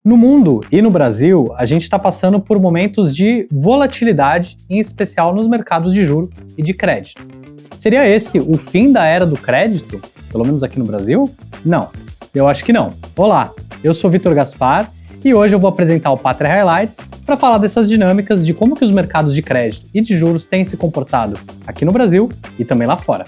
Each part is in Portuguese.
No mundo e no Brasil, a gente está passando por momentos de volatilidade, em especial nos mercados de juros e de crédito. Seria esse o fim da era do crédito, pelo menos aqui no Brasil? Não, eu acho que não. Olá, eu sou Vitor Gaspar e hoje eu vou apresentar o Patria Highlights para falar dessas dinâmicas de como que os mercados de crédito e de juros têm se comportado aqui no Brasil e também lá fora.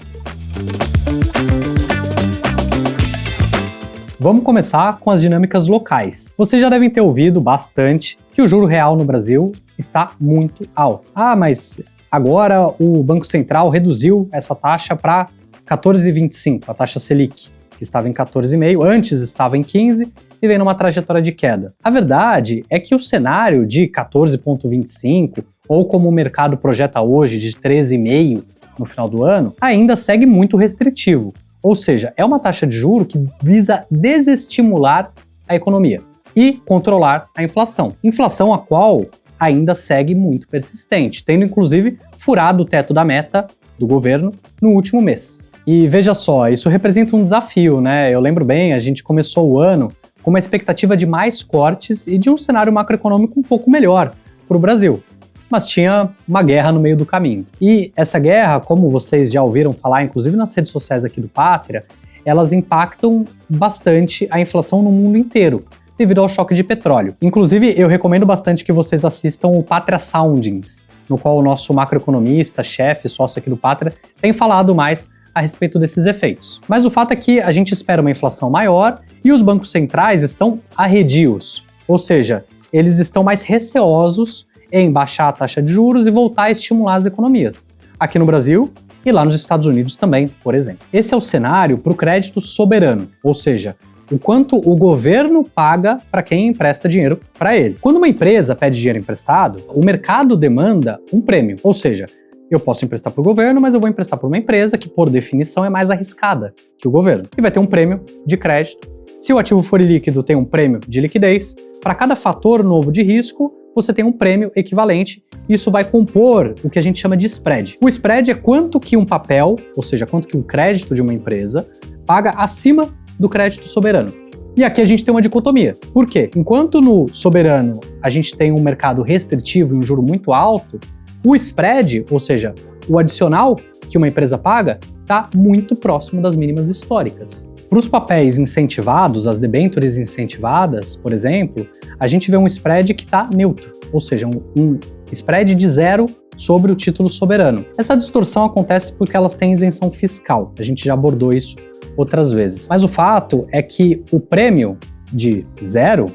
Vamos começar com as dinâmicas locais. Vocês já devem ter ouvido bastante que o juro real no Brasil está muito alto. Ah, mas agora o Banco Central reduziu essa taxa para 14,25, a taxa Selic, que estava em 14,5, antes estava em 15 e vem numa trajetória de queda. A verdade é que o cenário de 14,25, ou como o mercado projeta hoje, de 13,5 no final do ano, ainda segue muito restritivo. Ou seja, é uma taxa de juros que visa desestimular a economia e controlar a inflação. Inflação a qual ainda segue muito persistente, tendo inclusive furado o teto da meta do governo no último mês. E veja só, isso representa um desafio, né? Eu lembro bem, a gente começou o ano com uma expectativa de mais cortes e de um cenário macroeconômico um pouco melhor para o Brasil. Mas tinha uma guerra no meio do caminho. E essa guerra, como vocês já ouviram falar, inclusive nas redes sociais aqui do Patria, elas impactam bastante a inflação no mundo inteiro, devido ao choque de petróleo. Inclusive, eu recomendo bastante que vocês assistam o Patria Soundings, no qual o nosso macroeconomista, chefe, sócio aqui do Patria, tem falado mais a respeito desses efeitos. Mas o fato é que a gente espera uma inflação maior e os bancos centrais estão arredios, ou seja, eles estão mais receosos em baixar a taxa de juros e voltar a estimular as economias, aqui no Brasil e lá nos Estados Unidos também, por exemplo. Esse é o cenário para o crédito soberano, ou seja, o quanto o governo paga para quem empresta dinheiro para ele. Quando uma empresa pede dinheiro emprestado, o mercado demanda um prêmio, ou seja, eu posso emprestar para o governo, mas eu vou emprestar para uma empresa que, por definição, é mais arriscada que o governo. E vai ter um prêmio de crédito. Se o ativo for ilíquido, tem um prêmio de liquidez. Para cada fator novo de risco, você tem um prêmio equivalente. Isso vai compor o que a gente chama de spread. O spread é quanto que um papel, ou seja, quanto que um crédito de uma empresa, paga acima do crédito soberano. E aqui a gente tem uma dicotomia. Por quê? Enquanto no soberano a gente tem um mercado restritivo e um juro muito alto, o spread, ou seja, o adicional que uma empresa paga, está muito próximo das mínimas históricas. Para os papéis incentivados, as debêntures incentivadas, por exemplo, a gente vê um spread que está neutro, ou seja, um spread de zero sobre o título soberano. Essa distorção acontece porque elas têm isenção fiscal, a gente já abordou isso outras vezes. Mas o fato é que o prêmio de zero,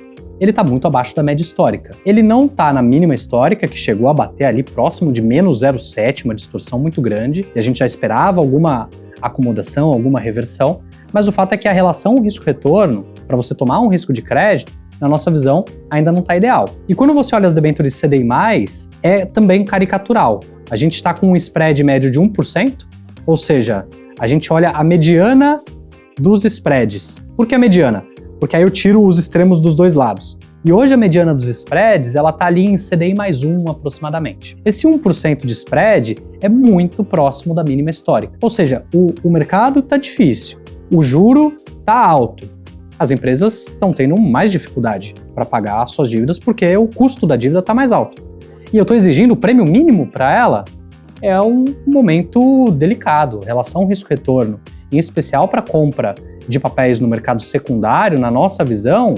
ele está muito abaixo da média histórica. Ele não está na mínima histórica, que chegou a bater ali próximo de menos 0,7, uma distorção muito grande, e a gente já esperava alguma acomodação, alguma reversão, mas o fato é que a relação risco-retorno, para você tomar um risco de crédito, na nossa visão, ainda não está ideal. E quando você olha as debêntures CDI+, é também caricatural. A gente está com um spread médio de 1%, ou seja, a gente olha a mediana dos spreads. Por que a mediana? Porque aí eu tiro os extremos dos dois lados. E hoje a mediana dos spreads, ela está ali em CDI mais 1 aproximadamente. Esse 1% de spread é muito próximo da mínima histórica. Ou seja, o mercado está difícil, o juro está alto. As empresas estão tendo mais dificuldade para pagar suas dívidas porque o custo da dívida está mais alto. E eu estou exigindo o prêmio mínimo para ela? É um momento delicado, relação risco-retorno, em especial para compra de papéis no mercado secundário, na nossa visão,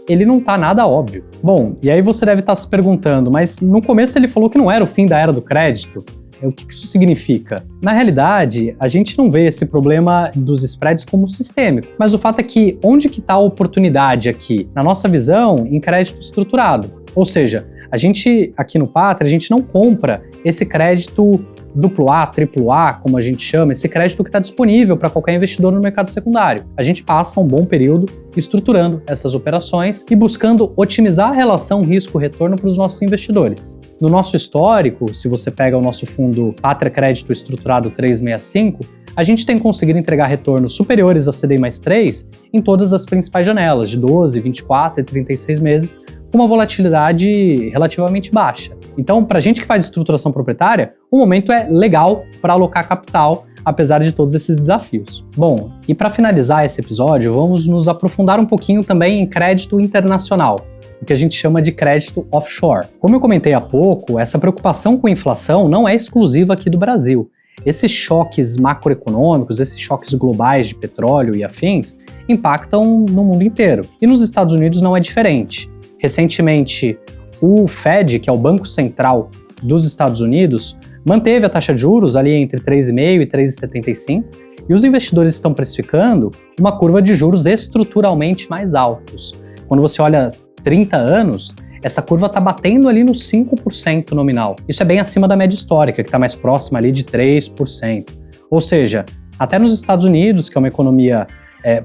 ele não está nada óbvio. Bom, e aí você deve estar se perguntando, mas no começo ele falou que não era o fim da era do crédito. O que isso significa? Na realidade, a gente não vê esse problema dos spreads como sistêmico, mas o fato é que onde que está a oportunidade aqui? Na nossa visão, em crédito estruturado. Ou seja, a gente, aqui no Patria, a gente não compra esse crédito AA, AAA, como a gente chama, esse crédito que está disponível para qualquer investidor no mercado secundário. A gente passa um bom período estruturando essas operações e buscando otimizar a relação risco-retorno para os nossos investidores. No nosso histórico, se você pega o nosso fundo Patria Crédito Estruturado 365, a gente tem conseguido entregar retornos superiores a CDI mais 3 em todas as principais janelas, de 12, 24 e 36 meses, com uma volatilidade relativamente baixa. Então, para a gente que faz estruturação proprietária, o momento é legal para alocar capital apesar de todos esses desafios. Bom, e para finalizar esse episódio, vamos nos aprofundar um pouquinho também em crédito internacional, o que a gente chama de crédito offshore. Como eu comentei há pouco, essa preocupação com a inflação não é exclusiva aqui do Brasil. Esses choques macroeconômicos, esses choques globais de petróleo e afins, impactam no mundo inteiro. E nos Estados Unidos não é diferente. Recentemente, o Fed, que é o Banco Central dos Estados Unidos, manteve a taxa de juros ali entre 3,5% e 3,75%, e os investidores estão precificando uma curva de juros estruturalmente mais altos. Quando você olha 30 anos, essa curva está batendo ali nos 5% nominal. Isso é bem acima da média histórica, que está mais próxima ali de 3%. Ou seja, até nos Estados Unidos, que é uma economia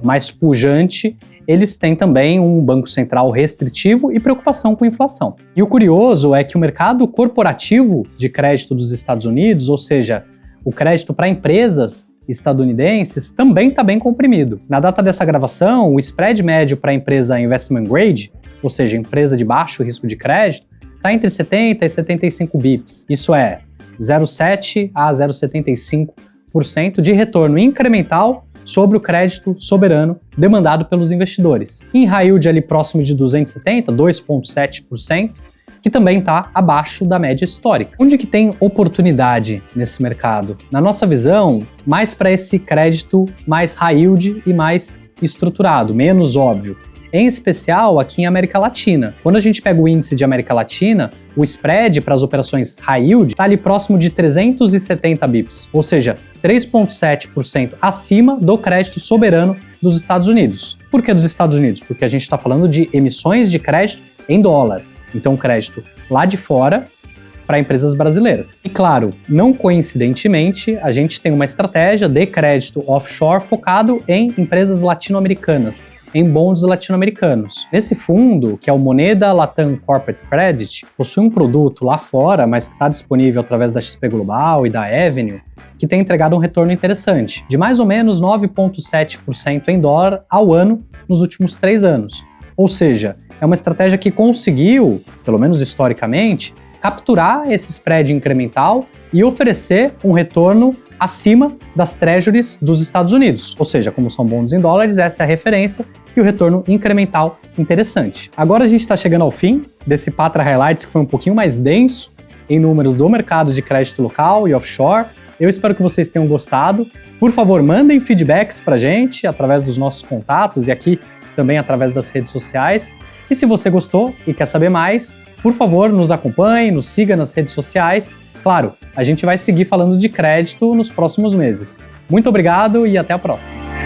mais pujante, eles têm também um banco central restritivo e preocupação com inflação. E o curioso é que o mercado corporativo de crédito dos Estados Unidos, ou seja, o crédito para empresas estadunidenses, também está bem comprimido. Na data dessa gravação, o spread médio para a empresa investment grade, ou seja, empresa de baixo risco de crédito, está entre 70 e 75 bips. Isso é 0,7 a 0,75% de retorno incremental sobre o crédito soberano demandado pelos investidores. Em high yield ali próximo de 270, 2,7%, que também está abaixo da média histórica. Onde que tem oportunidade nesse mercado? Na nossa visão, mais para esse crédito mais high yield e mais estruturado, menos óbvio. Em especial aqui em América Latina. Quando a gente pega o índice de América Latina, o spread para as operações high yield está ali próximo de 370 bips, ou seja, 3,7% acima do crédito soberano dos Estados Unidos. Por que dos Estados Unidos? Porque a gente está falando de emissões de crédito em dólar. Então, crédito lá de fora para empresas brasileiras. E claro, não coincidentemente, a gente tem uma estratégia de crédito offshore focado em empresas latino-americanas, em bonds latino-americanos. Nesse fundo, que é o Moneda Latam Corporate Credit, possui um produto lá fora, mas que está disponível através da XP Global e da Avenue, que tem entregado um retorno interessante, de mais ou menos 9,7% em dólar ao ano nos últimos 3 anos. Ou seja, é uma estratégia que conseguiu, pelo menos historicamente, capturar esse spread incremental e oferecer um retorno acima das treasuries dos Estados Unidos. Ou seja, como são bonds em dólares, essa é a referência e o retorno incremental interessante. Agora a gente está chegando ao fim desse Patria Highlights, que foi um pouquinho mais denso em números do mercado de crédito local e offshore. Eu espero que vocês tenham gostado. Por favor, mandem feedbacks pra gente através dos nossos contatos e aqui também através das redes sociais. E se você gostou e quer saber mais, por favor, nos acompanhe, nos siga nas redes sociais. Claro, a gente vai seguir falando de crédito nos próximos meses. Muito obrigado e até a próxima!